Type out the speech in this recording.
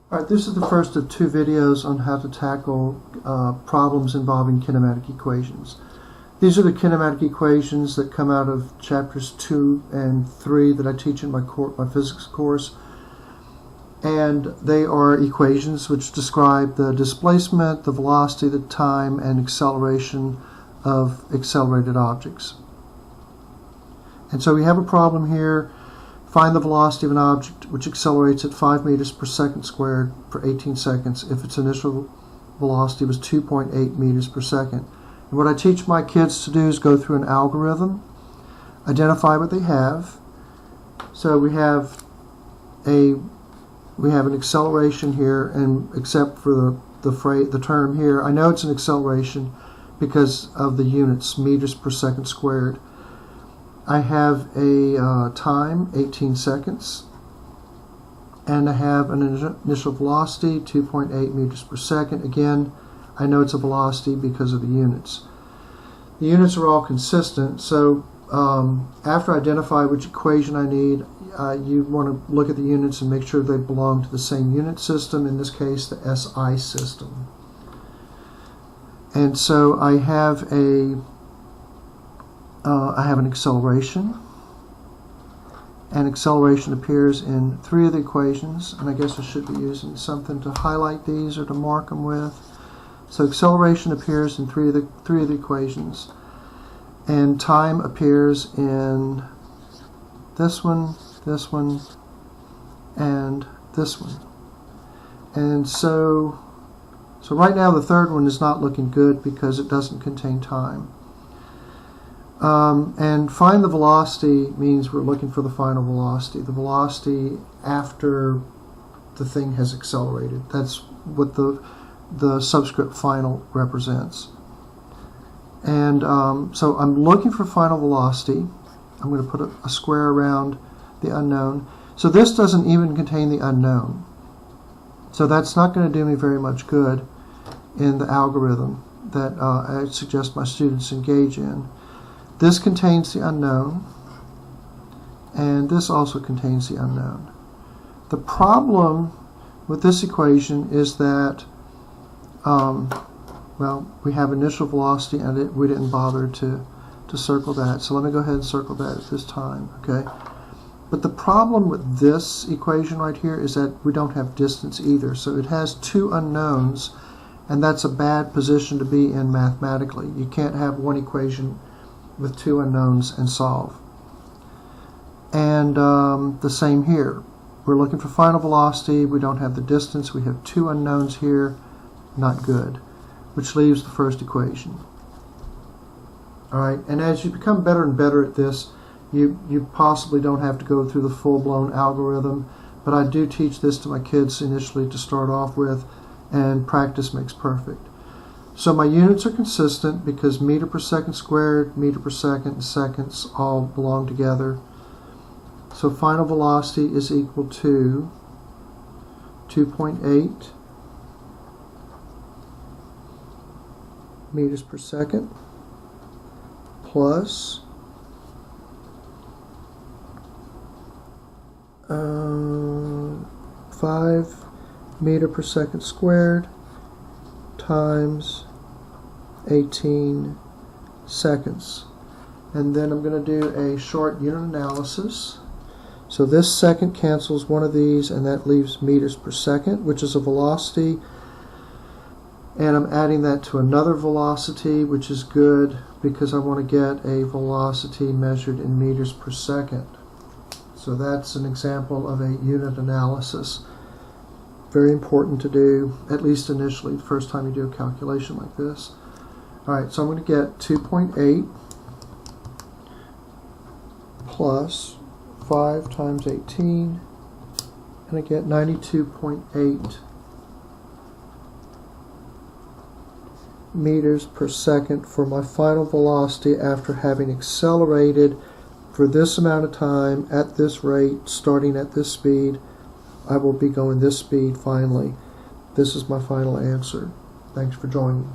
Alright, this is the first of two videos on how to tackle problems involving kinematic equations. These are the kinematic equations that come out of chapters 2 and 3 that I teach in my physics course. And they are equations which describe the displacement, the velocity, the time, and acceleration of accelerated objects. And so we have a problem here. Find the velocity of an object which accelerates at 5 meters per second squared for 18 seconds if its initial velocity was 2.8 meters per second. And what I teach my kids to do is go through an algorithm, identify what they have. So we have an acceleration here, and except for the term here, I know it's an acceleration because of the units, meters per second squared. I have a time, 18 seconds, and I have an initial velocity, 2.8 meters per second. Again, I know it's a velocity because of the units. The units are all consistent, so after I identify which equation I need, you want to look at the units and make sure they belong to the same unit system, in this case the SI system. And so I have an acceleration. And acceleration appears in 3 of the equations, and I guess I should be using something to highlight these or to mark them with. So acceleration appears in three of the equations, and time appears in this one, and this one. And so right now the third one is not looking good because it doesn't contain time. And find the velocity means we're looking for the final velocity, the velocity after the thing has accelerated. That's what the subscript final represents. And so I'm looking for final velocity. I'm going to put a square around the unknown. So this doesn't even contain the unknown. So that's not going to do me very much good in the algorithm that I suggest my students engage in. This contains the unknown, and this also contains the unknown. The problem with this equation is that, well, we have initial velocity, and we didn't bother to circle that. So let me go ahead and circle that at this time, okay? But the problem with this equation right here is that we don't have distance either. So it has 2 unknowns, and that's a bad position to be in mathematically. You can't have one equation with 2 unknowns and solve. And the same here. We're looking for final velocity. We don't have the distance. We have 2 unknowns here. Not good. Which leaves the first equation. Alright, and as you become better and better at this, you possibly don't have to go through the full-blown algorithm, but I do teach this to my kids initially to start off with, and practice makes perfect. So my units are consistent because meter per second squared, meter per second, and seconds all belong together. So final velocity is equal to 2.8 meters per second plus 5 meter per second squared times 18 seconds. And then I'm going to do a short unit analysis. So this second cancels one of these, and that leaves meters per second, which is a velocity. And I'm adding that to another velocity, which is good because I want to get a velocity measured in meters per second. So that's an example of a unit analysis. Very important to do, at least initially, the first time you do a calculation like this. Alright, so I'm going to get 2.8 plus 5 times 18, and I get 92.8 meters per second for my final velocity after having accelerated for this amount of time at this rate, starting at this speed. I will be going this speed finally. This is my final answer. Thanks for joining.